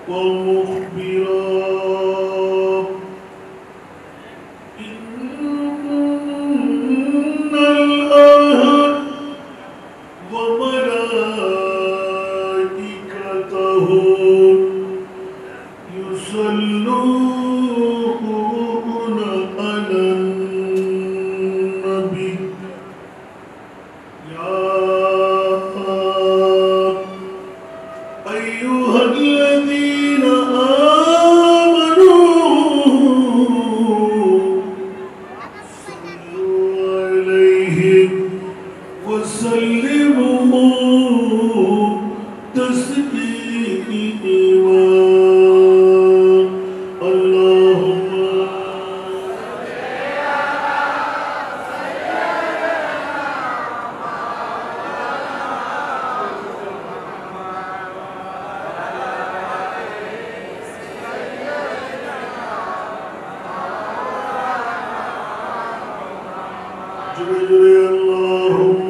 ومخبرا إن الله وملائكته يصلون على النبي يا أيها الذين آمنوا صلوا عليه وسلموا تسليما اللهم جل اللهم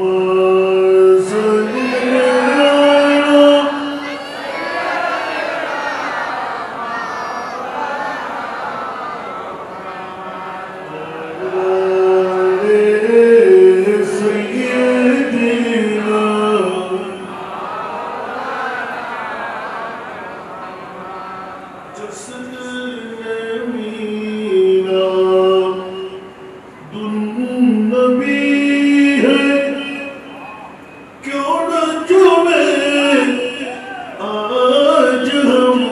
صل على سيدنا جسد الأمينة نبی ہے کیوں نہ جمیں آج ہم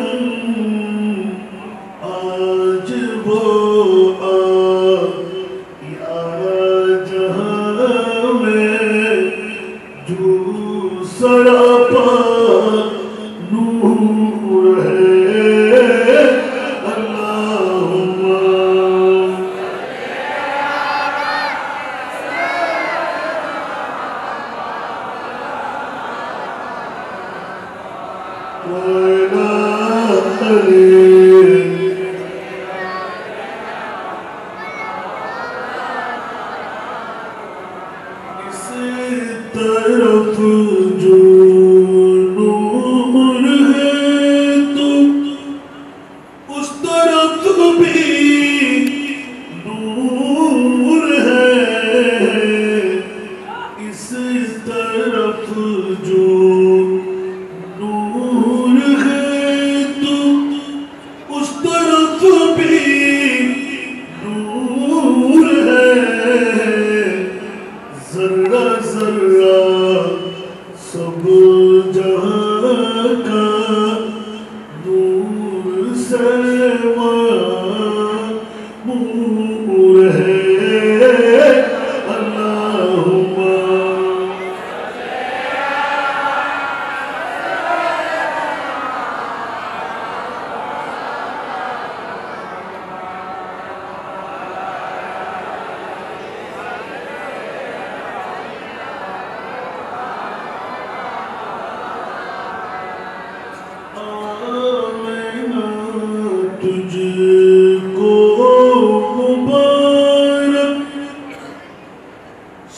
آج وہ جہاں میں جو سراپا نور ہے اللہم اس طرف جو نور ہے تو اس طرف بھی نور ہے اس طرف جو نور ہے تو اس طرف بھی نور ہے ذرہ ذرہ سب جہاں کا نور سے معمور ہے اللہم تجھ کو مبارک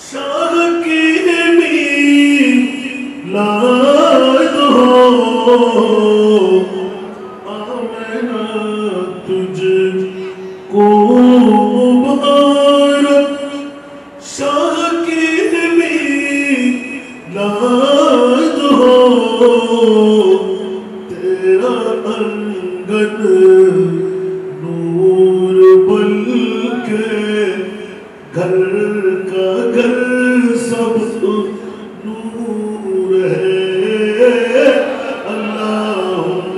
شاہ کی میلاد ہو آمینہ تجھ کو مبارک شاہ کی میلاد ہو تیرا انگن نور بلکہ گھر کا گھر سب نور ہے اللہم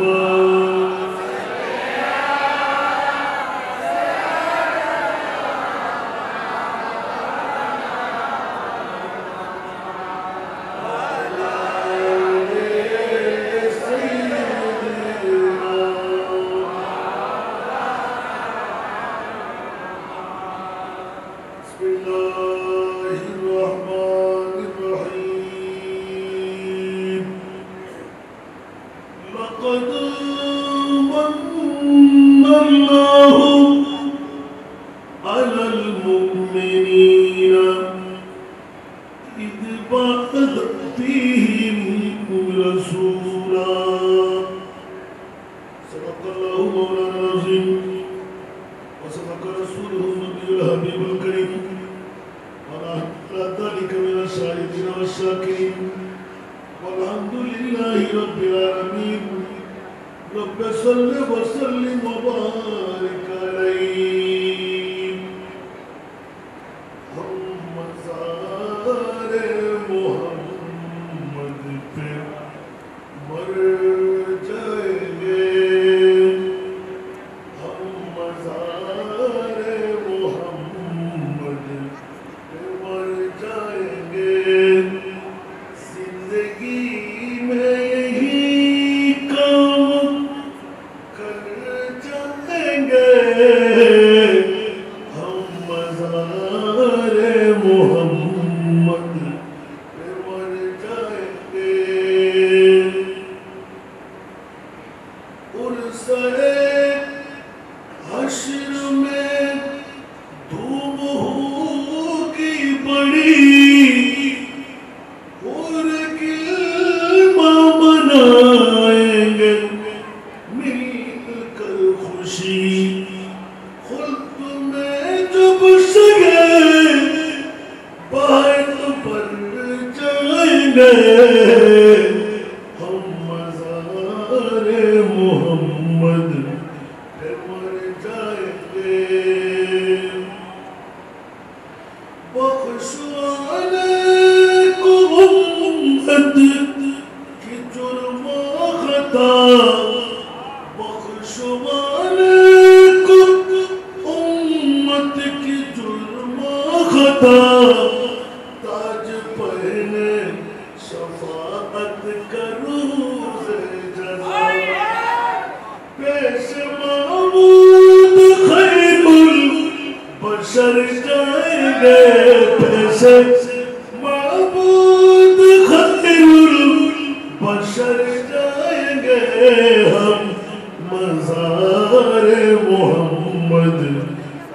صدق الله مولانا العظيم وصدق رسوله النبي الحبيب الكريم ونحن على ذلك من الشاهدين والشاكرين والحمد لله رب العالمين رب صل وسلم وبارك عليه ہم مزار محمد پہ مر جائیں گے ہم مزار محمد پہ مر جائیں گے زندگی میں یہی کام کر جائیں گے ہم مزار محمد پہ مر جائیں گے عرصۂ حشر میں دھوم ہوگی بڑی اور کلمہ منائیں گے مل کر خوشی خلد میں جب سگے بات پر جائیں گے ہم مزار محمد پہ مر جائیں گے بخشوانے کو امت کی جرم و خطا بخشوانے کو امت کی جرم و خطا تاج پہنے شفاعت کا روز جزا پیش معبود خیر البشر جائیں گے پیش معبود خیر البشر جائیں گے ہم مزار محمد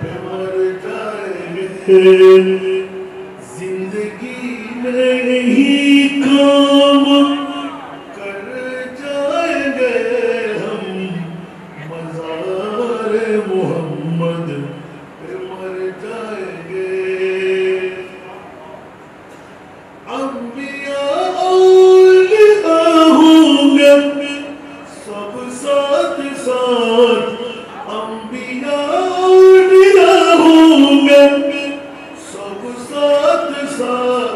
پہ مر جائیں گے زندگی میں یہی کام کر جائیں گے ہم مزار محمد پہ مر جائیں گے انبیاء اولیاء ہوں گے سب ساتھ ساتھ انبیاء اولیاء ہوں گے سب ساتھ ساتھ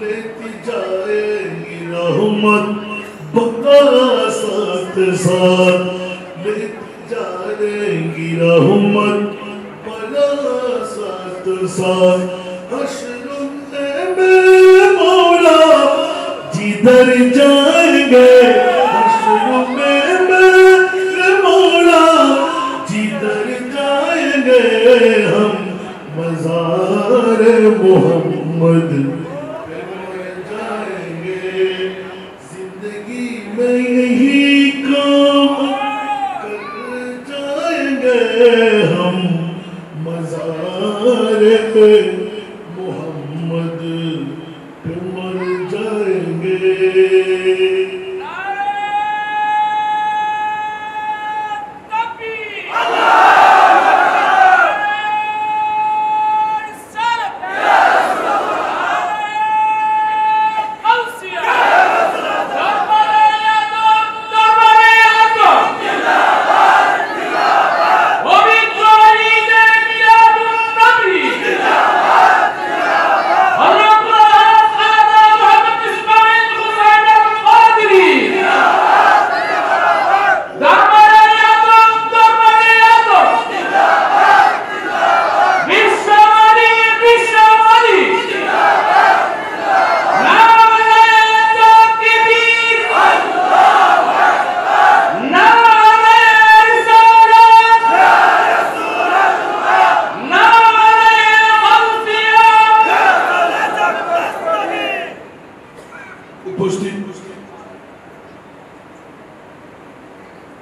لیتی جائیں گی رحمت بقا ساتھ ساتھ لیتی جائیں گی رحمت بلا ساتھ ساتھ حشر میں میرے مولا جدھر جائیں گے حشر میں میرے مولا جدھر جائیں گے ہم مزار محمد پہ مر جائیں گے زندگی میں یہی کام کر جائیں گے ہم مزار محمد پہ مر جائیں گے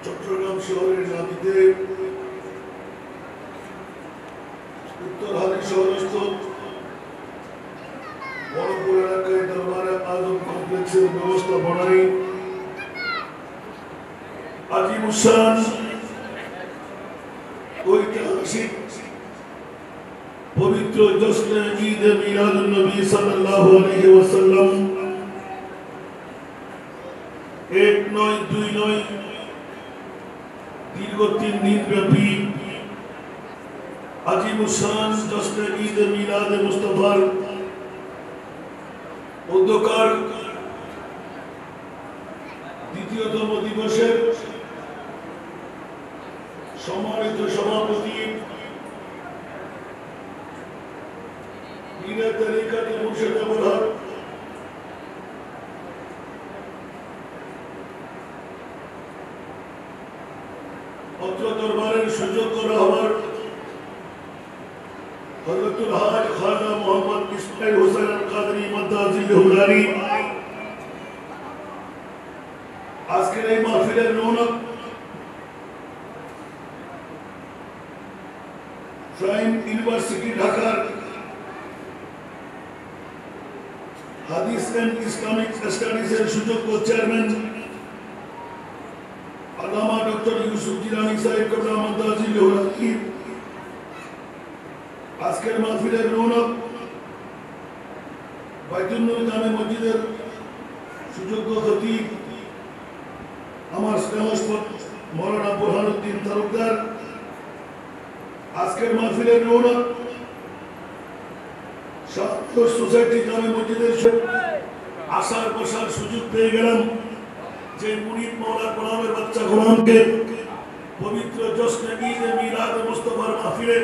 চট্টগ্রাম শহরের নাবিতে উত্তরহারি শহরস্থ বড়পুর এলাকায় দরবারে আজম কমপ্লেক্সের ব্যবস্থাপনায় আজিমুসান ঐতিহাসিক পবিত্র জশ্নে ঈদ মিলাদুন নবী সাল্লাল্লাহু আলাইহি ওয়াসাল্লাম 1-9-2-9 দীর্ঘ 3 দিন ব্যাপী আজিমুসান জশ্নে ঈদ মিলাদে মুস্তাফার উদ্যোগকার দ্বিতীয়তম দিবসের সম্মানিত সভাপতি পীরে তরিকত মুর্শিদ আবুল হক অত্র দরবারের সুযোগ্য রাহবার হযরতুল হাজ খাজা মোহাম্মদ ইসমাইল হোসেন আল কাদরি মাদ্দাজিল হুলানি আজকের এই মাহফিলের রৌনক প্রাইম ইউনিভার্সিটি ঢাকার হাদিস এন্ড ইসলামিক স্টাডিজের সুযোগ্য চেয়ারম্যান আল্লামা ডক্টর ইউসুফ জিলানী সাহেব কবলা মাদ্দাজিল হুলানি আজকের মাহফিলের রৌনক বাইতুল নূর জামে মসজিদের সুযোগ্য খতিব আমার স্নেহস্পদ মৌলানা বুরহানুদ্দিন তালুকদার আজকের মাহফিলের রৌনক সোসাইটি জামে মসজিদের আসার বসার সুযোগ পেয়ে গেলাম যে মুনিব মওলা গোলামের বাচ্চা গোলামকে পবিত্র জশ্নে ঈদ মিলাদ মুস্তাফার মাহফিলে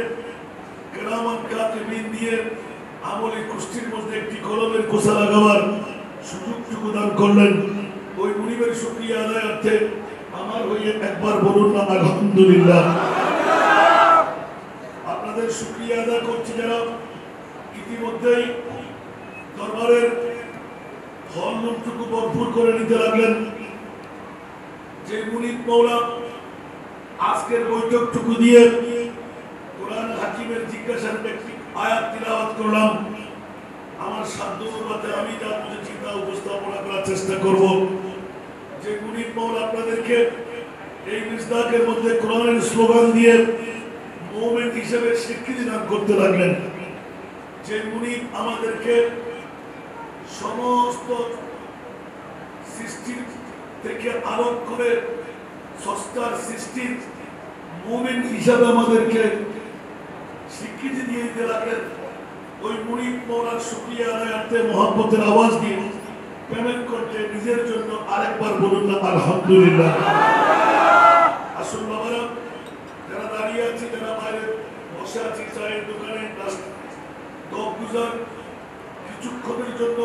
কেরামান কাতিবিন দিয়ে আমলি কুষ্টির মধ্যে একটি কলমের কোষা লাগাবার সুযোগটুকু দান করলেন। ওই মুনিবের শুকরিয়া আদায়ার্থে আমার হয়ে একবার বলুন না আলহামদুলিল্লাহ। আপনাদের শুকরিয়া আদায় করছি যারা ইতিমধ্যেই দরবারের হলরুমটুকু ভরপুর করে নিতে লাগলেন। যে মুনিব মওলা আজকের বৈঠকটুকু দিয়ে কোরআন হাকিমের জিজ্ঞাসার ব্যক্তি আয়াত তিলাওয়াত করলাম, আমার সাধ্য অনুপাতে আমি যা বুঝেছি তা উপস্থাপনা করার চেষ্টা করব। যে মুনিব মওলা আপনাদেরকে এই মিসদাকের মধ্যে কোরআনের স্লোগান দিয়ে মুমিন হিসেবে স্বীকৃতি দান করতে লাগলেন, যে মুনিব আমাদেরকে সমস্ত সৃষ্টির থেকে আলোক করে সস্তার সৃষ্টির মুমিন হিসাবে আমাদেরকে স্বীকৃতি দিয়ে দিতে লাগলেন, ওই মুনিব মওলার শুকরিয়া আদায়ার্থে মহব্বতের আওয়াজ দিয়ে পেমেন্ট করতে নিজের জন্য আরেকবার বলুন না আলহামদুলিল্লাহ। আসুন বাবারা, যারা দাঁড়িয়ে আছি, যারা বাইরে বসে আছি, চায়ের দোকানে গুজার কিছুক্ষণের জন্য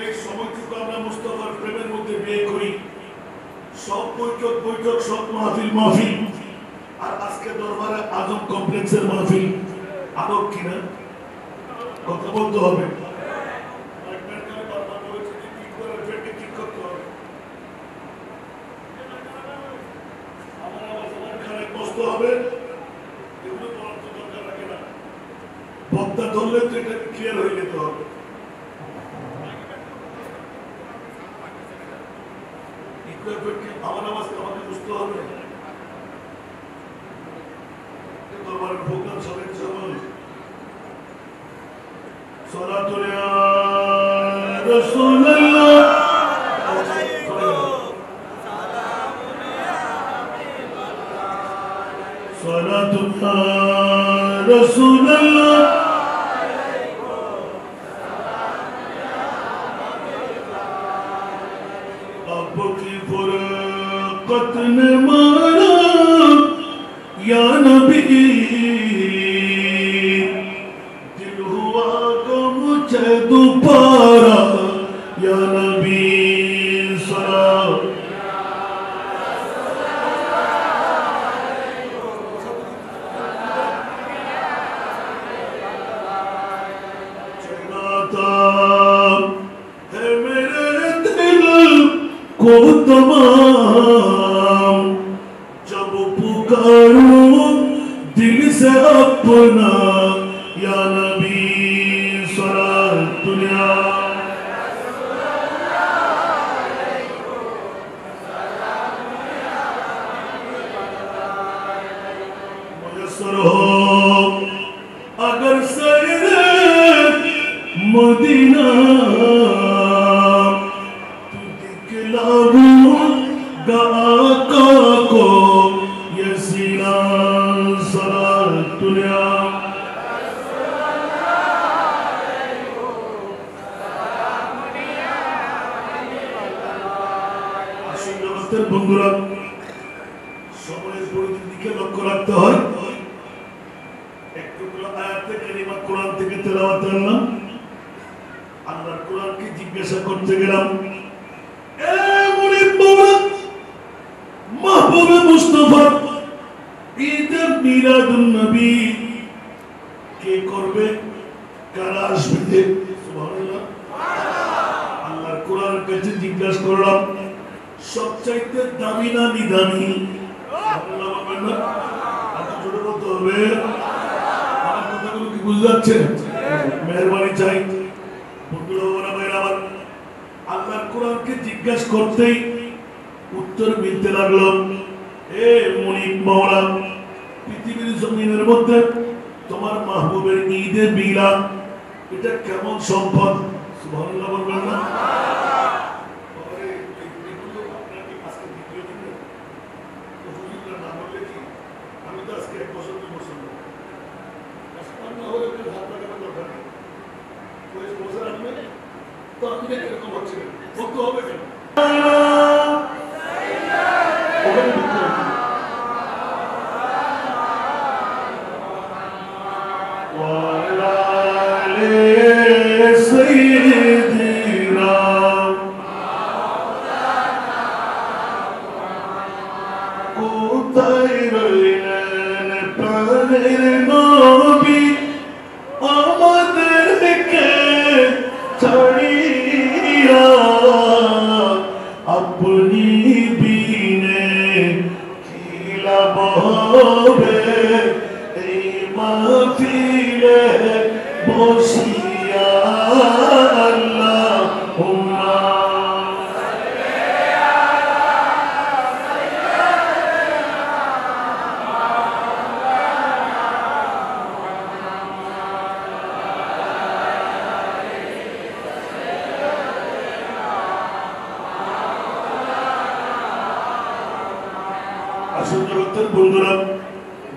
এই সময়টুকু আমরা মুস্তাফার প্রেমের মধ্যে বিয়ে করি। সব বৈঠক বৈঠক, সব মাহফিল মাহফিল, আর আজকে দরবারে আজম কমপ্লেক্সের মাহফিল আলোক কিনা কথা বলতে হবে। বক্তা ধরলে তো এটা ক্লিয়ার হয়ে যেতে হবে। আমার আওয়াজ আমাকে বুঝতে হবে। দরবারের প্রোগ্রাম সবাই সবাই সালাতু ইয়া রাসূলুল্লাহ সালাতু ইয়া রাসূলুল্লাহ आपकी फुरकत ने मारा या नबी, दिल हुआ गम मुझे दोबारा या नबी सलाम। चलाता है मेरे दिल को तमाम, जब पुकारूं दिल से अपना या नबी सलातु या मुयस्सर हो अगर सैरे मदीना तू दिखलाऊंगा आका को ये सीना सलातुल्ला বন্ধুরা সময়ের পরিধির দিকে লক্ষ্য রাখতে হয় একটু আয়াতে কারিমা কোরআন থেকে তেলাওয়াত করলাম আল্লাহর কোরআনকে জিজ্ঞাসা করতে গেলাম এ মুরিদ বাবা মাহবুবে মুস্তাফা ঈদে মিলাদুন নবী কে করবে কারা আসবে সুবহানাল্লাহ আল্লাহর কোরআনের কাছে জিজ্ঞাসা করলাম সবচাইতে দামি না নিদামি আল্লাহ বলবেন না এত ছোট বলতে হবে আমার কথাগুলো কি বুঝতে যাচ্ছেন মেহেরবানি চাই বন্ধুরা ওরা ভাইরা আমার আল্লাহর কোরআনকে জিজ্ঞাসা করতেই উত্তর মিলতে লাগলো এ মুনিব মাওলা পৃথিবীর জমিনের মধ্যে তোমার মাহবুবের ঈদে মিলাদ এটা কেমন সম্পদ সুবহানাল্লাহ বলবেন না বন্ধুরা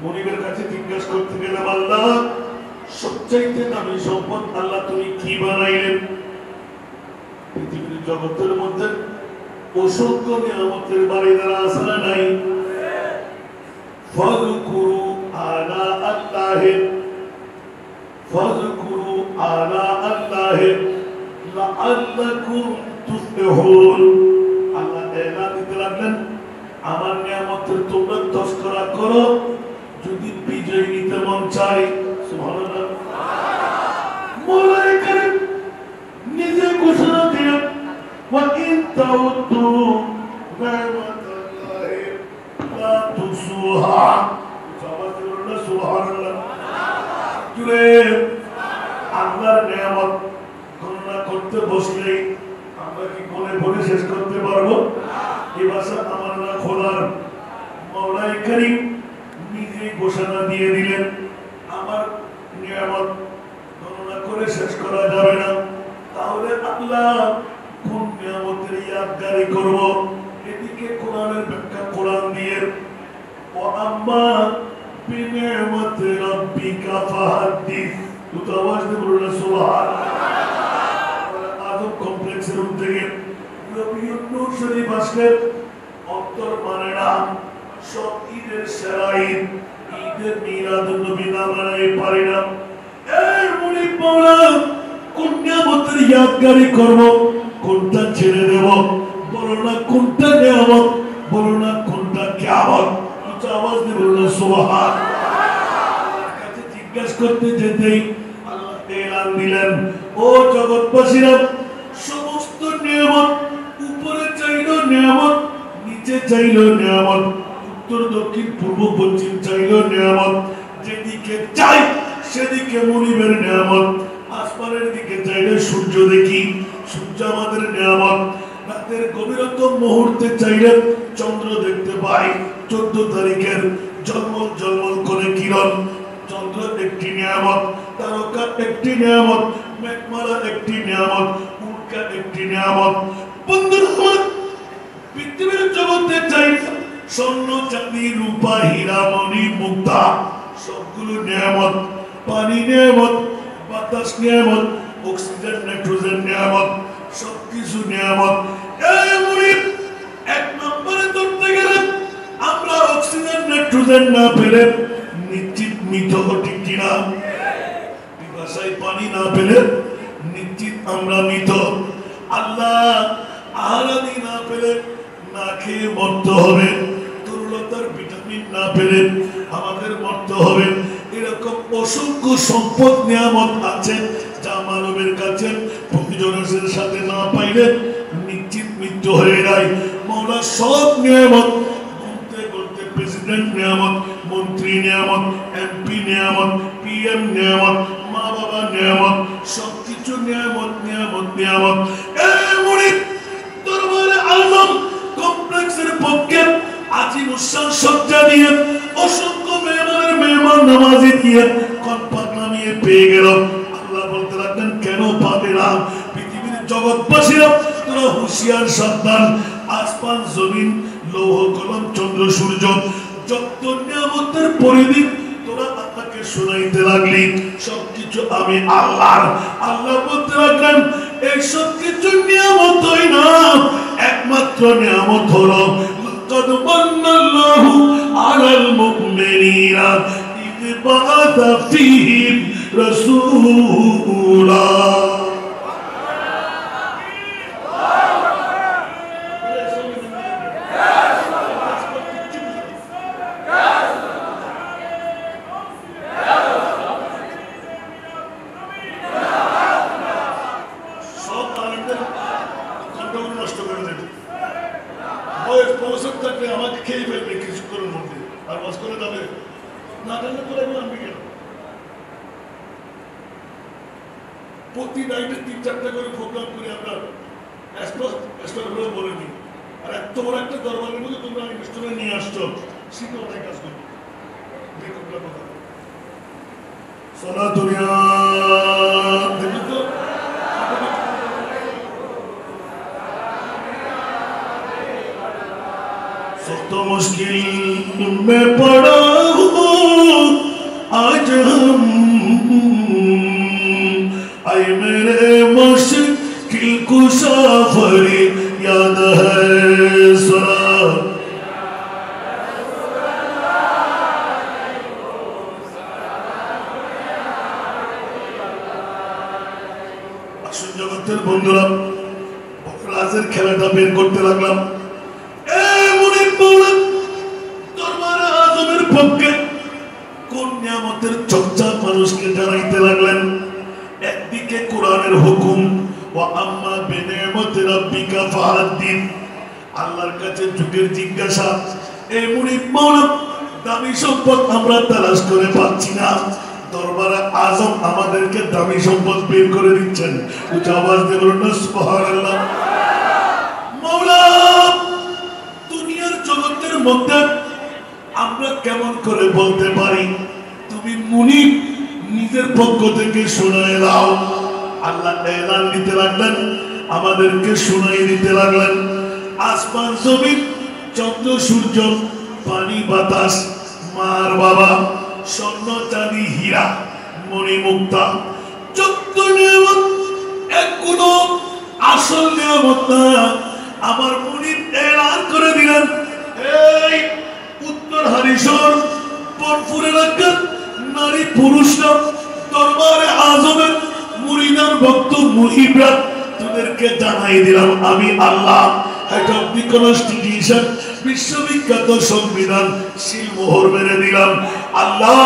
মনিবের কাছে জিজ্ঞাসা করতে গেলাম আল্লাহ সবচাইতে দামি সম্পদ আল্লাহ তুমি কি বানাইলেন পৃথিবীর জগতের মধ্যে অসংখ্য নিয়ামতের বাড়িদারা আছে না নাই ফাযকুরু আলা আল্লাহি লাআল্লাকুম তুফলিহুন আল্লাহ এলান দিতে লাগলেন আমার নিয়ামতের তোমরা তস্করা করো যদি বিজয় নিতে মন চাই সুবহানাল্লাহ মওলাই করিম নিজে ঘোষণা দিলেন ওয়া ইন তাউদ্দু নি'মাতাল্লাহি লা তুসুহা সুবহানাল্লাহ জুড়ে আল্লাহর নিয়ামত গণনা করতে বসলে আমরা কি কোনে বলে শেষ করতে পারবো এই ভাষা আমার না খোলার মওলাই করিম নিজে ঘোষণা দিয়ে দিলেন আমার নিয়ামত গণনা করে শেষ করা যাবে না তাহলে আল্লাহ কোন নিয়ামতের ইয়াদগারি করব এদিকে কোরআনের ব্যাখ্যা কোরআন দিয়ে ও আম্মা বিনিয়ামতি রাব্বিকা ফাহাদ্দিস দুটো আওয়াজ দিয়ে বলুন সুবহানাল্লাহ আদম কমপ্লেক্সের উদ্যোগে নূর শরীফ আসলে অন্তর মানে না সব ঈদের সেরা ঈদ ঈদের মিলাদুন নবী না মানাই পারি না এই মুনিব মাওলা কোন নিয়ামতের ইয়াদগারি করব কোনটা ছেড়ে দেব বলো না কোনটা নিয়ামত বলো না কোনটা কিয়ামত উচ্চ আওয়াজ দিয়ে বলুন সুবহানাল্লাহ কাছে জিজ্ঞাসা করতে যেতেই আল্লাহ এলান দিলেন ও জগৎবাসীরা সমস্ত নিয়ামত উপরে চাইলো নিয়ামত নিচে চাইলো নিয়ামত উত্তর দক্ষিণ পূর্ব পশ্চিম চাইলো নিয়ামত যেদিকে চাই সেদিকে মুনিবের নিয়ামত আসমানের দিকে চাইলে সূর্য দেখি সূর্য আমাদের নিয়ামত রাতের গভীরতম মুহূর্তে চাইলে চন্দ্র দেখতে পাই 14 তারিখের জলমল জলমল করে কিরণ, চন্দ্র একটি নিয়ামত, তারকা একটি নিয়ামত, মেঘমালা একটি নিয়ামত, উল্কা একটি নিয়ামত। বন্ধুরা আমার, পৃথিবীর জগতে চাই স্বর্ণ চাঁদি রূপা হীরা মণি মুক্তা সবগুলো নিয়ামত। পানি নিয়ামত, বাতাস নিয়ামত, অক্সিজেন নাইট্রোজেন নিয়ামত, সবকিছু নিয়ামত। এই মুরিদ, এক নম্বরে ধরতে গেলে আমরা অক্সিজেন নাইট্রোজেন না পেলে নিশ্চিত মৃত, ঠিক কিনা? পিপাসায় পানি না পেলে নিশ্চিত আমরা মৃত। আল্লাহ আহারাদি না পেলে না খেয়ে মরতে হবে। দুর্বলতার ভিটামিন না পেলে আমাদের মরতে হবে। এরকম অসংখ্য সম্পদ নিয়ামত আছে যা মানবের কাছে প্রয়োজনের সাথে না পাইলে নিশ্চিত মৃত্যু হয়ে যায়। মৌলা সব নিয়ামত বলতে বলতে প্রেসিডেন্ট নিয়ামত, মন্ত্রী নিয়ামত, এমপি নিয়ামত, পিএম নিয়ামত, মা বাবা নিয়ামত, সবকিছু নিয়ামত নিয়ামত নিয়ামত। এই মুরিদ, দরবারে আজম কমপ্লেক্সের পক্ষে আজিমুসান সজ্জা দিয়ে অসংখ্য মেহমানের মেহমান নামাজি দিয়ে কনপাক নামিয়ে পেয়ে গেল। আল্লাহ বলতে লাগলেন, কেন পাবে না? পৃথিবীর জগৎবাসীরা তোরা হুঁশিয়ার সাবধান। আসমান জমিন লৌহ কলম চন্দ্র সূর্য যত নিয়ামতের পরিধি তোরা আল্লাহকে শোনাইতে লাগলি, সবকিছু আমি আল্লাহর। আল্লাহ বলতে লাগলেন, এই সবকিছু নিয়ামতই না, একমাত্র নিয়ামত হলো قد من الله على المؤمنين إذ بعث فيهم رسولا। আমাকে খেয়ে ফেলবে কিছুক্ষণের মধ্যে, আর বাস করে যাবে না জানলে করে আনবি কেন? প্রতি নাইটে 3-4টা করে প্রোগ্রাম করি আমরা, বলে দিই। আর এত বড় একটা দরবারের মধ্যে তোমরা ইনস্ট্রুমেন্ট নিয়ে আসছো, শিখে অনেক কাজ করবো। দেখো কথা সোনা দুনিয়া দেখি তো तो मुश्किल में पड़ा हूँ आज हम, आए मेरे मुश्किल कुशा फरियाद है सुना। আসুন জগতের বন্ধুরা, রাজের খেলাটা বের করতে লাগলাম। দরবারে আজমের পক্ষে কোন নিয়ামতের চর্চা মানুষকে জানাইতে লাগলেন। একদিকে কোরআনের হুকুম, ওয়া আম্মা বিনিয়ামতি রাব্বিকা ফাহাদ্দিস, আল্লাহর কাছে যুগের জিজ্ঞাসা। এই মুরিদ মাওলানা, দামি সম্পদ আমরা তালাশ করে পাচ্ছি না, দরবারে আজম আমাদেরকে দামি সম্পদ বের করে দিচ্ছেন। উচ্চ আওয়াজ দিয়ে বলুন না সুবহানাল্লাহ। মাওলা, দুনিয়ার জগতের মধ্যে আমরা কেমন করে বলতে পারি তুমি মুনিব নিজের পক্ষ থেকে শোনায় দাও? আল্লাহ এলান দিতে লাগলেন, আমাদেরকে শোনাই দিতে লাগলেন। আসমান জমিন চন্দ্র সূর্য পানি বাতাস মার বাবা স্বর্ণ চাঁদি হীরা মণি মুক্তা যত নিয়ামত, একগুলো আসল নিয়ামত না। আমার মুনিব এলান করে দিলেন, এই উত্তর হারিশর বনপুর এলাকার নারী পুরুষরা দরবারে আজমের মুরিদার ভক্ত মুহিবরা, তোদেরকে জানাই দিলাম আমি আল্লাহ। একটা কনস্টিটিউশন বিশ্ববিখ্যাত সংবিধান সিলমোহর মেরে দিলাম। আল্লাহ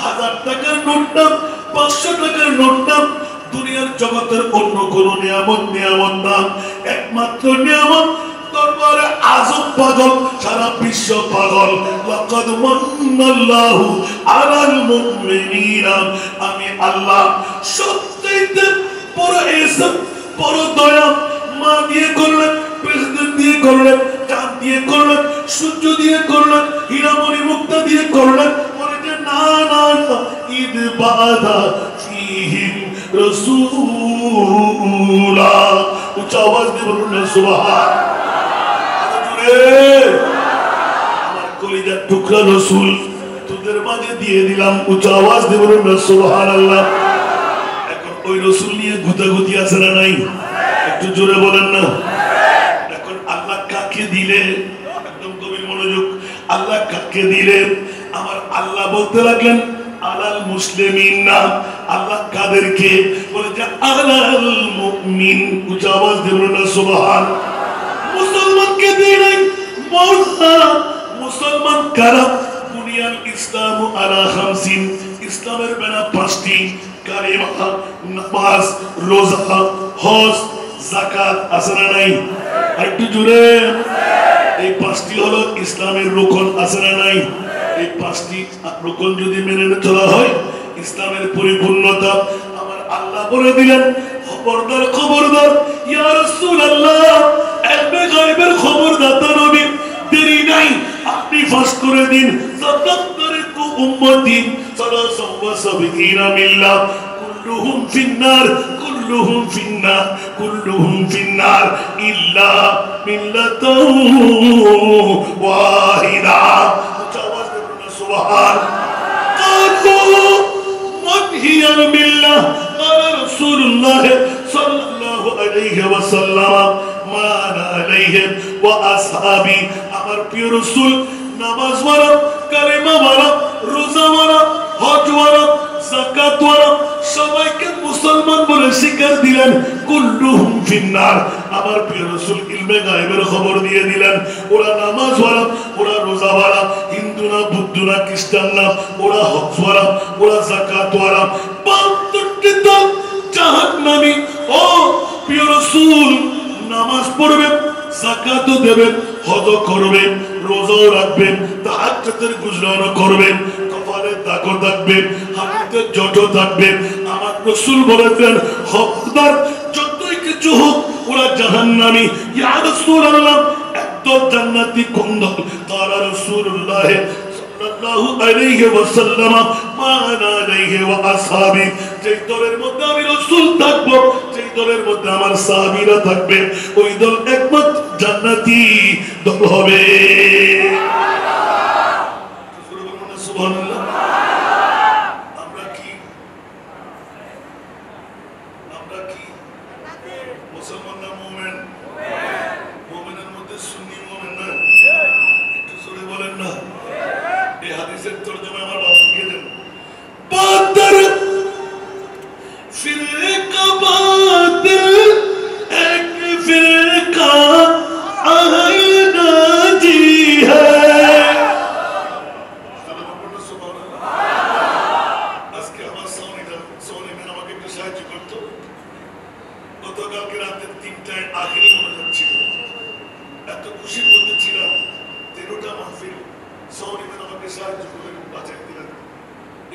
1000 টাকার নোট না, 500 টাকার নোট না, দুনিয়ার জগতের অন্য কোন নিয়ামত না, একমাত্র নিয়ামত দরবারে আজম পাগল, সারা বিশ্ব পাগল। লাকাদ মান্নাল্লাহু আলাল মুমিনিনা, আমি আল্লাহ সবচেয়ে বড় ইহসান, বড় দয়া মা দিয়ে করলেন, প্রেসিডেন্ট দিয়ে করলেন, চাঁদ দিয়ে করলেন, সূর্য দিয়ে করলেন, হীরামণি মুক্তা দিয়ে করলেন। বলে যে না না না, ঈদ বাদা ফিহিম রাসূলা। উচ্চ আওয়াজ দিয়ে বলুন না সুবহান। আমার কলিজার টুকরা রাসূল তোদের মাঝে দিয়ে দিলাম। উচ্চ আওয়াজ দিয়ে বলুন না সুবহানাল্লাহ। এখন ওই রাসূল নিয়ে গুতাগুতি আছে না নাই? একটু জোরে বলেন না। এখন আল্লাহ কাকে দিলে, একদম গভীর মনোযোগ, আল্লাহ কাকে দিলে? আমার আল্লাহ বলতে লাগলেন আলাল মুসলিমিন না। আল্লাহ কাদেরকে বলে যে আলাল মুমিন। উচ্চ আওয়াজ দিয়ে বলুন না সুবহান। মুসলমানকে দিয়ে নাই মওলা। মুসলমান কারা? বুনিয়াল ইসলামু আলা খামসিন। ইসলামের বেনা পাঁচটি: কালিমা, নামাজ, রোজা, হজ, যাকাত। আছে না নাই? একটু জোরে। এই পাঁচটি হলো ইসলামের রুকন। আছে না নাই? এই পাঁচটি রুকন যদি মেনে চলা হয় ইসলামের পরিপূর্ণতা। আমার আল্লাহ বলে দিলেন খবরদার খবরদার ইয়া রাসূলুল্লাহ, ইলমে গায়বের খবরদাতা নবী, দেরি নাই, আপনি ফাঁস করে দিন সাতাত্তরকু উম্মতি সালাসাও ওয়া সাবঈনা মিল্লাহ কুল্লুহুম ফিন্নার কুল্লুহুম ফিন্নার কুল্লুহুম ফিন্নার ইল্লা মিল্লাতাও ওয়াহিদা। আওয়াজ দেন সুবহান। কালু মান হিয়াল মিল্লাহ ক্বালা রাসূলুল্লাহ সাল্লাল্লাহু আলাইহি ওয়াসাল্লাম মা আনা আলাইহি ওয়া আসহাবি। আমার প্রিয় রাসূল নামাজ ওয়ালা, কালিমা ওয়ালা, রোজা ওয়ালা, হজ ওয়ালা, যাকাত ওয়ালা সবাইকে মুসলমান বলে স্বীকার দিলেন। কুল্লুহুম ফিন্নার। আমার প্রিয় রাসূল ইলমে গায়বের খবর দিয়ে দিলেন ওরা নামাজ ওয়ালা, ওরা রোজা ওয়ালা, হিন্দু না, বুদ্ধ না, খ্রিস্টান না, ওরা হজ ওয়ালা, ওরা যাকাত ওয়ালা। 72টি দল জাহান্নামী। ও প্রিয় রাসূল, নামাজ পড়বেন, যাকাতও দেবেন, হজও করবেন, রোজাও রাখবেন, তাহাজ্জুদের গুজরানও করবেন, কপালে দাগও থাকবেন, হাতে জটও থাকবেন। আমার রাসূল বলেছেন খবরদার যতই কিছু হোক ওরা জাহান্নামী। ইয়া রাসূলুল্লাহ, একদল জান্নাতি কোন দল? ক্বালা রাসূলুল্লাহ সাল্লাল্লাহু আলাইহি ওয়াসাল্লাম মা আনা আলাইহি ওয়া আসহাবি। যেই দলের মধ্যে আমি রাসূল থাকবো, যেই দলের মধ্যে আমার সাহাবীরা থাকবে, ওই দল একমাত্র জান্নাতি দল হবে। সুবহানাল্লাহ। আমরা কি মুসলমান না মুমিন? মুমিনের মধ্যে সুন্নি মুমিন না? একটু জোরে বলেন না। এই হাদিসের তরজমা আমার বাবাকে দেন। বাদর ফিরকা বাতিল এক ফিরকা আহলে জি হ্যায়। আজকে আমার সোনি মেন আমাকে একটু সাহায্য করতো। গতকালকে রাতে 3টায় আখেরি মনোযোগ ছিল, এত খুশির মধ্যে ছিলাম। 13টা মাহফিল সোনি মেন আমাকে সাহায্য করে বাঁচাই দিলেন।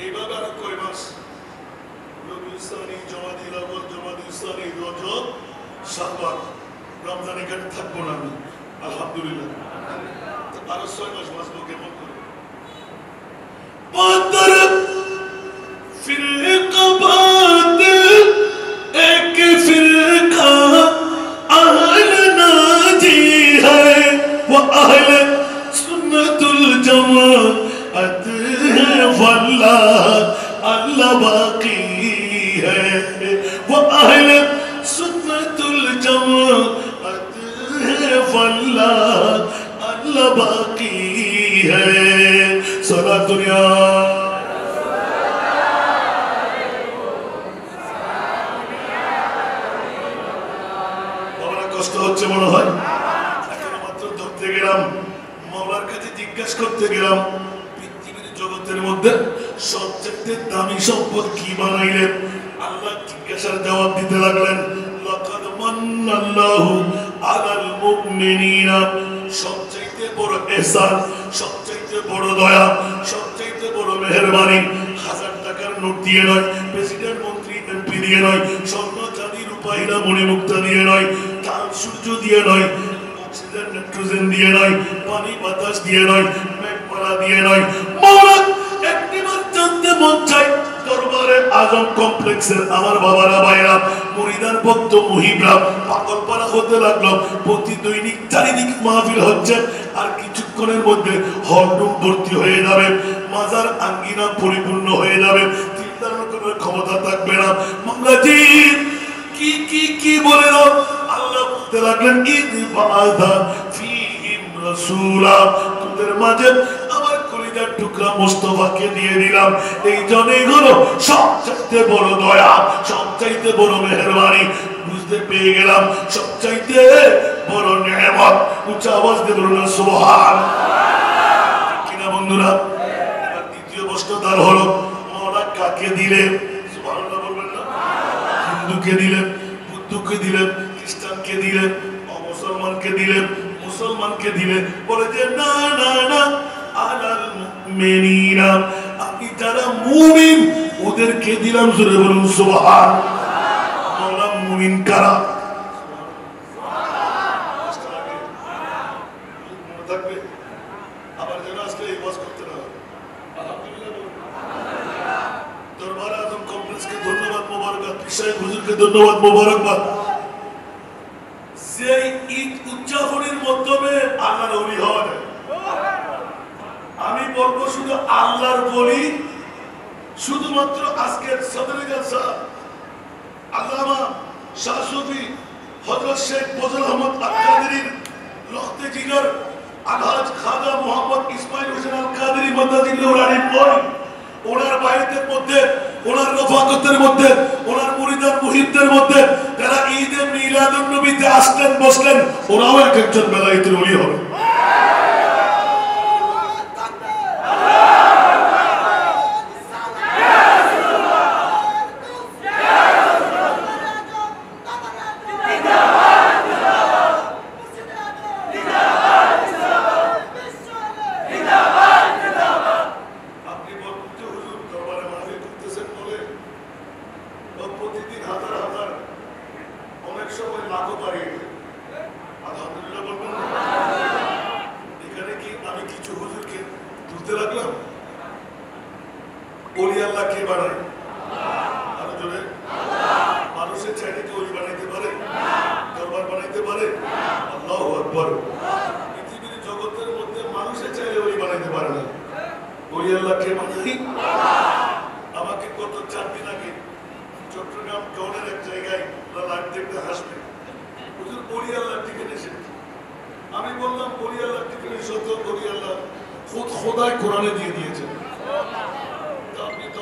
এইভাবে আরো কয় মাস রবিউল ইসলামী, জমাদিল আউয়াল, জমাদিল ইসলামী, রজব, শাবান, রমজান এখানে থাকবো না আমি, আলহামদুলিল্লাহ। আরো 6 মাস বাঁচবো কেমন করে? বাদর ফিরকা বাতিল এক ফিরকা আহলে নাজি হ্যায় ওয়া আহলে সুন্নাতুল জামাআত والله اللہ باقی ہے وہ اہل سنت الجماعت والله اللہ باقی ہے صلاۃ دنیا বাবা কষ্ট হচ্ছে মনে হয়। এখন মাত্র ধরতে গেলাম, মাওলার কাছে জিজ্ঞাসা করতে গেলাম জগতের মধ্যে সবচেয়ে দামি সম্পদ কি বানাইলেন? আল্লাহ জিজ্ঞাসার জবাব দিতে লাগলেন লাকাদ মান্নাল্লাহু আলাল মুমিনিনা। সবচেয়ে বড় ইহসান, সবচেয়ে বড় দয়া, সবচেয়ে বড় মেহেরবানি 1000 টাকার নোট দিয়ে নয়, প্রেসিডেন্ট মন্ত্রী এমপি দিয়ে নয়, স্বর্ণ চাঁদি রূপা হীরা মণিমুক্তা দিয়ে নয়, চাঁদ সূর্য দিয়ে নয়, অক্সিজেন নাইট্রোজেন দিয়ে নয়, পানি বাতাস দিয়ে নয়, মেঘমালা দিয়ে নয়, মৌলা একটিবার জানতে মন চাই দরবারে আজম কমপ্লেক্সের আমার বাবারা ভাইরা মুরিদান ভক্ত মুহিবরা পাগল পারা হতে লাগলো। প্রতি দৈনিক চারিদিক মাহফিল হচ্ছে, আর কিছুক্ষণের মধ্যে হলরুম ভর্তি হয়ে যাবে, মাজার আঙ্গিনা পরিপূর্ণ হয়ে যাবে, চিন্তার কোনো ক্ষমতা থাকবে না। মামলাজি কি কি কি বলে দাও। আল্লাহ বলতে লাগলেন ঈদ বাদা ফিহিম রাসূলা, তোদের মাঝে আমার কলিজার টুকরা মুস্তাফাকে দিয়ে দিলাম। এই জন্যই হলো সবচাইতে বড় দয়া, সবচাইতে বড় মেহেরবানি। বুঝতে পেয়ে গেলাম সবচাইতে বড় নিয়ামত। উচ্চ আওয়াজ দিয়ে বলুন সুবহানাল্লাহ। কিনা বন্ধুরা? এবার দ্বিতীয় প্রশ্নটার হলো মওলা কাকে দিলেন? সুবহানাল্লাহ বলবেন না? হিন্দুকে দিলেন, বুদ্ধকে দিলেন, খ্রিস্টানকে দিলেন, অমুসলমানকে দিলেন, মুসলমানকে দিলেন। বলে যে না না না, আলাল মুমিনিনা, আপনি যারা মুমিন ওদেরকে দিলাম। জোরে বলুন সুবহানাল্লাহ। মওলা মুমিন কারা? আবার যেন আজকে এই ওয়াজ করতে না হয়। আলহামদুলিল্লাহ। দরবার আজম কমপ্লেক্সকে ধন্যবাদ মোবারকবাদ, সাহেব হুজুরকে ধন্যবাদ মোবারকবাদ। যে ঈদ উদযাপনের মাধ্যমে আল্লাহর ওলি হওয়া যায়। আমি বলবো শুধু আল্লাহর ওলি শুধুমাত্র আজকের সদরে জলসা আল্লামা শাহ সুফি হযরত শেখ ফজল আহমদ আল-কাদেরীর লখতে জিগর আলহাজ খাজা মোহাম্মদ ইসমাইল হোসেন আল-কাদেরী মাদাজিল্লাহুল আলিম বলেন, ওনার বাইতের মধ্যে, ওনার রফাকতের মধ্যে, ওনার মুরিদান মুহিবদের মধ্যে যারা ঈদে মিলাদুন নবীতে আসলেন বসলেন, ওরাও এক একজন বেলায়েতের ওলি হবে। আমাকে গত 4 দিন আগে চট্টগ্রাম টাউনের এক জায়গায় লাইভ দেখতে হাসবে, হুজুর ওলি আল্লাহ টিকেট এসেছে। আমি বললাম ওলি আল্লাহ টিকেট সত্য, ওলি আল্লাহ খুদ খোদায় কোরআনে দিয়ে দিয়েছেন। আপনি তো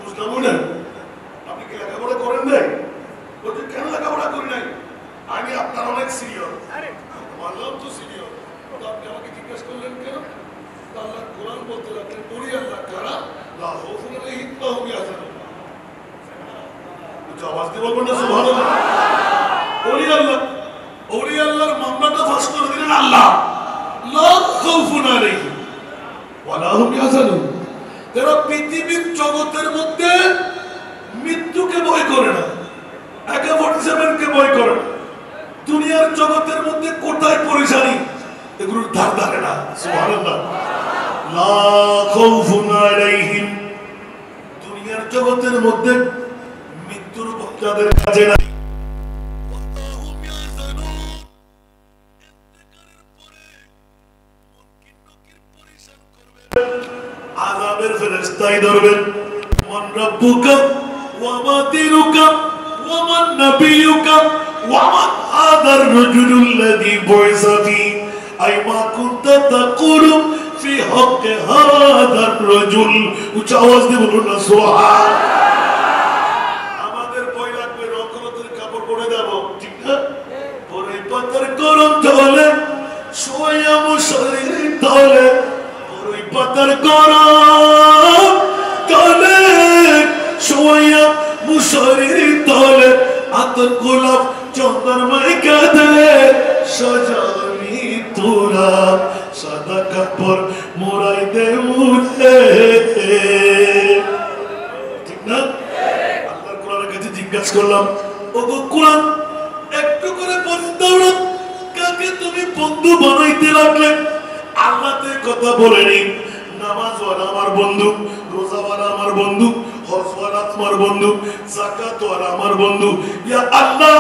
বুঝলাম না, আপনি কি লেখাপড়া করেন নাই? বলছে কেন লেখাপড়া করি নাই? আমি আপনার অনেক সিনিয়র। মানলাম তো সিনিয়র, আপনি আমাকে জিজ্ঞেস করলেন কেন? আল্লাহ কোরআন বলতে লাগলেন ওলি আল্লাহ কারা, লা খাউফুন আলাইহিম ওয়া হুম ইয়াহজানুন। আওয়াজ দিয়ে বলবেন না সুবহানাল্লাহ। ওলি আল্লাহ, ওলি আল্লাহর মামলাটা ফাঁস করে দিলেন আল্লাহ, লা খাউফুন আলাইহিম ওয়া লা হুম ইয়াহজানুন। যারা পৃথিবীর জগতের মধ্যে মৃত্যুকে ভয় করে না, AK-47 কে ভয় করে না, দুনিয়ার জগতের মধ্যে কোথায় পরিশানি এগুলোর ধার ধারে না। সুবহানাল্লাহ। লা খাউফুন আলাইহিম, দুনিয়ার জগতের মধ্যে মৃত্যুর ভয় যাদের কাছে নাই। আযাবের ফেরেশতাই ধরবেন, মান রাব্বুকা ওয়া মা দীনুকা ওয়া মান নাবিয়ুকা ওয়া মান হাদার রাজুলুল্লাযী বুইসা ফী আইমা কুনতা তাকুলু ফি হক্কি হাদার রাজুল। উচ্চ আওয়াজ দিয়ে বলুন না সুবহানাল্লাহ। আমাদের ভয় লাগবে রকরতের কাপড় পরে যাব, ঠিক না? পরে পাতার গরম জলে সোয়া মুশরির তলে, পরে পাতার গরম জলে সোয়া মুশরির তলে, আতর গোলাপ চন্দন মাইকা দে সজানি তোরা, সাদা কাপড় মোড়াই দে মুড়ে, ঠিক না? আল্লাহর কোরআনের কাছে জিজ্ঞাসা করলাম, ওগো কোরআন একটু করে বলে দাও না কাকে তুমি বন্ধু বানাইতে লাগলে। আল্লাহ তো কথা বলেনি নামাজওয়ালা আমার বন্ধু, রোজাওয়ালা আমার বন্ধু, হজওয়ালা আমার বন্ধু, যাকাতওয়ালা আমার বন্ধু। ইয়া আল্লাহ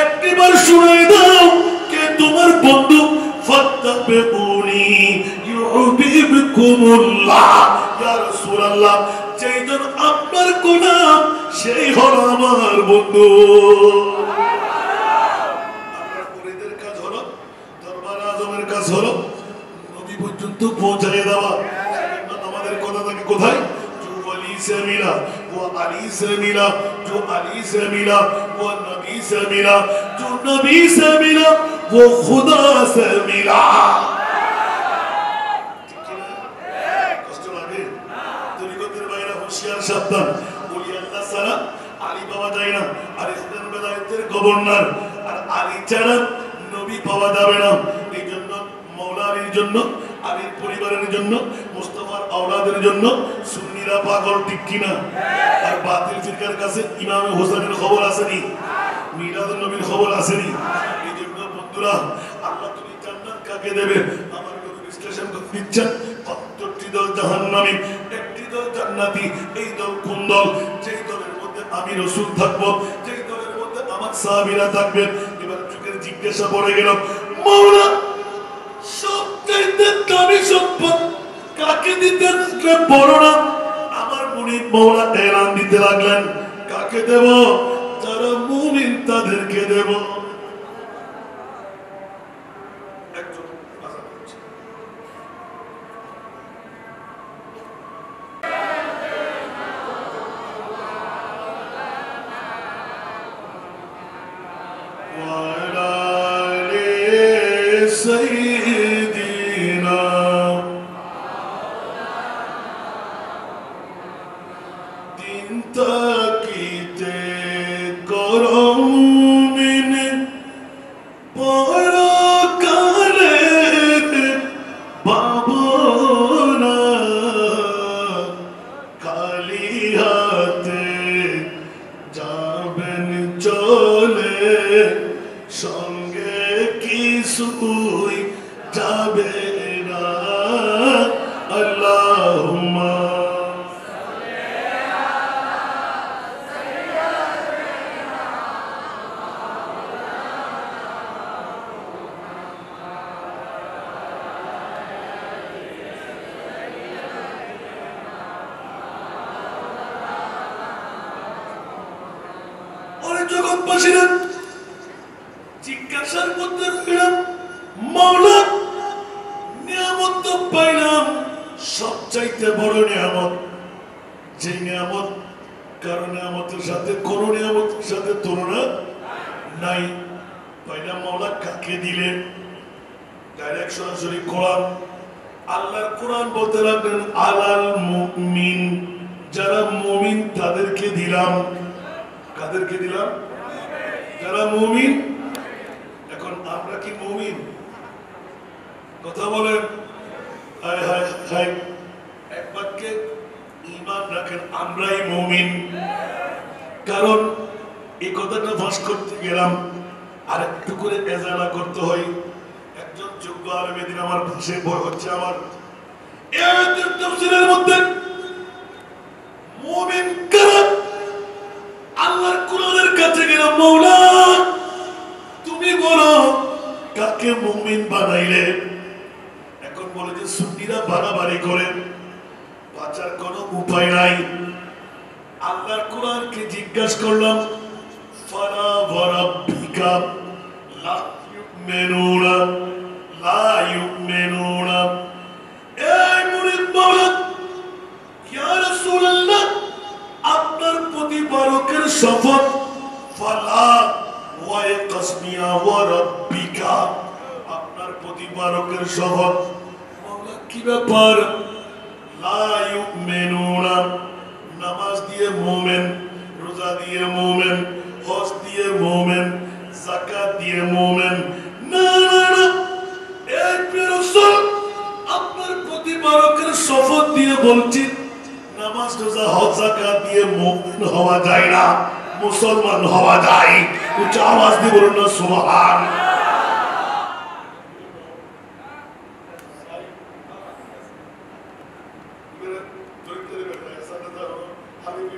একবার শুনাই দাও কে তোমার বন্ধু। ফাত্তাবিউনি ইউহিব্বুকুমুল্লাহ। ইয়া রাসূলুল্লাহ যেইজন আপনার গোলাম সেই হলো আমার বন্ধু। আপনার মুরিদের কাজ হলো, দরবার আজমের কাজ হলো নবী পর্যন্ত পৌঁছায় দেওয়া। আমাদের কথা থাকে কোথায়? जो वली से मिला वो अली से मिला, जो अली से मिला वो नबी से मिला, जो नबी से मिला वो खुदा से मिला। কষ্ট লাগে? তরিকতের বাইরে হুঁশিয়ার সাবধান। ওলি আল্লাহ ছাড়া আলী পাওয়া যায় না। আর ইসলাম বেলায়েতের গভর্নর আর আলী ছাড়া নবী পাওয়া যাবে না। এই জন্য মওলা আলীর জন্য, আলীর পরিবারের জন্য, মুস্তাফার আওলাদের জন্য সুন্নিরা পাগল, ঠিক কিনা? আর বাতিল ফিরকার কাছে ইমাম হোসেনের খবর আসেনি, মিলাদুন নবীর খবর আসেনি। এই জন্য বন্ধুরা, আল্লাহ তুমি জান্নাত কাকে দেবে? আমার নবী বিশ্লেষণ করে দিচ্ছেন ৭৫টি দল জাহান্নামী, একটি দল জান্নাতি। এই দল কোন দল? যেই দলের মধ্যে আমি রাসূল থাকবো, যেই দলের মধ্যে আমার সাহাবীরা থাকবেন। এবার যুগের জিজ্ঞাসা পড়ে গেল, মাওলা সবচাইতে দামি সম্পদ কাকে দিতেন বড় না? আমার মুরিদ মাওলা এলান দিতে লাগলেন, কাকে দেব? যারা মুমিন তাদেরকে দেব। একজন আযান করছে। سيدنا दिन ताकीते करमिन परकाले बाबना खाली हाथे जाबेन चले संगे কিছুই যাবে না। আল্লাহুম্মা অনেক জগৎবাসীরা জিজ্ঞাসার মধ্যে রইলাম, মাওলা নিয়ামত তো পাইলাম, সবচাইতে বড় নিয়ামত, যে নিয়ামত কারো নিয়ামতের সাথে কোন নিয়ামতের সাথে তুলনা নাই, পাইলাম মাওলা কাকে দিলেন? ডাইরেক্ট সরাসরি কোরআন। আল্লাহর কোরআন বলতে লাগলেন আলাল মুমিন, যারা মুমিন তাদেরকে দিলাম। কাদেরকে দিলাম? যারা মুমিন। এখন আমরা কি মুমিন? কথা বলেন। হায় হায় হায়, এক বাক্যে ঈমান রাখেন আমরাই মুমিন। কারণ এই কথাটা ফাঁস করতে গেলাম আর একটু করে এজালা করতে হয়। একজন যোগ্য আলেম দিন আমার পাশে বয় হচ্ছে আমার এই আয়াতের তাফসীরের মধ্যে মুমিন কারা? আল্লাহর কোরআনের কাছে গেল, মাওলা তুমি বলো কাকে মুমিন বানাইলে? এখন বলে যে সুন্নিরা বাড়াবাড়ি করে, বাঁচার কোনো উপায় নাই। আল্লাহর কোরআনকে জিজ্ঞাসা করলাম, ফালা ওয়ারাব্বিকা লা ইউমিনুনা লা ইউমিনুনা। এই মুরিদ মাওলা, ইয়া রাসূলুল্লাহ আপনার প্রতিপালকের শপথ, ফালা ওয়া ইয়াকসমিয়া ওয়া রাব্বিকা, আপনার প্রতিপালকের শপথ। মাওলা কি ব্যাপার? লা ইউমিনুনা, নামাজ দিয়ে মুমিন, রোজা দিয়ে মুমিন, হজ দিয়ে মুমিন, যাকাত দিয়ে মুমিন। না না না, এই রাসূল আপনার প্রতিপালকের শপথ দিয়ে বলছি, নামাজ রোজা হজ যাকাত দিয়ে মুমিন হওয়া যায় না, মুসলমান হওয়া যায়। উচ্চ আওয়াজ দিয়ে বলুন না সুবহান। 특별한 조립들이 있어야 하는 하루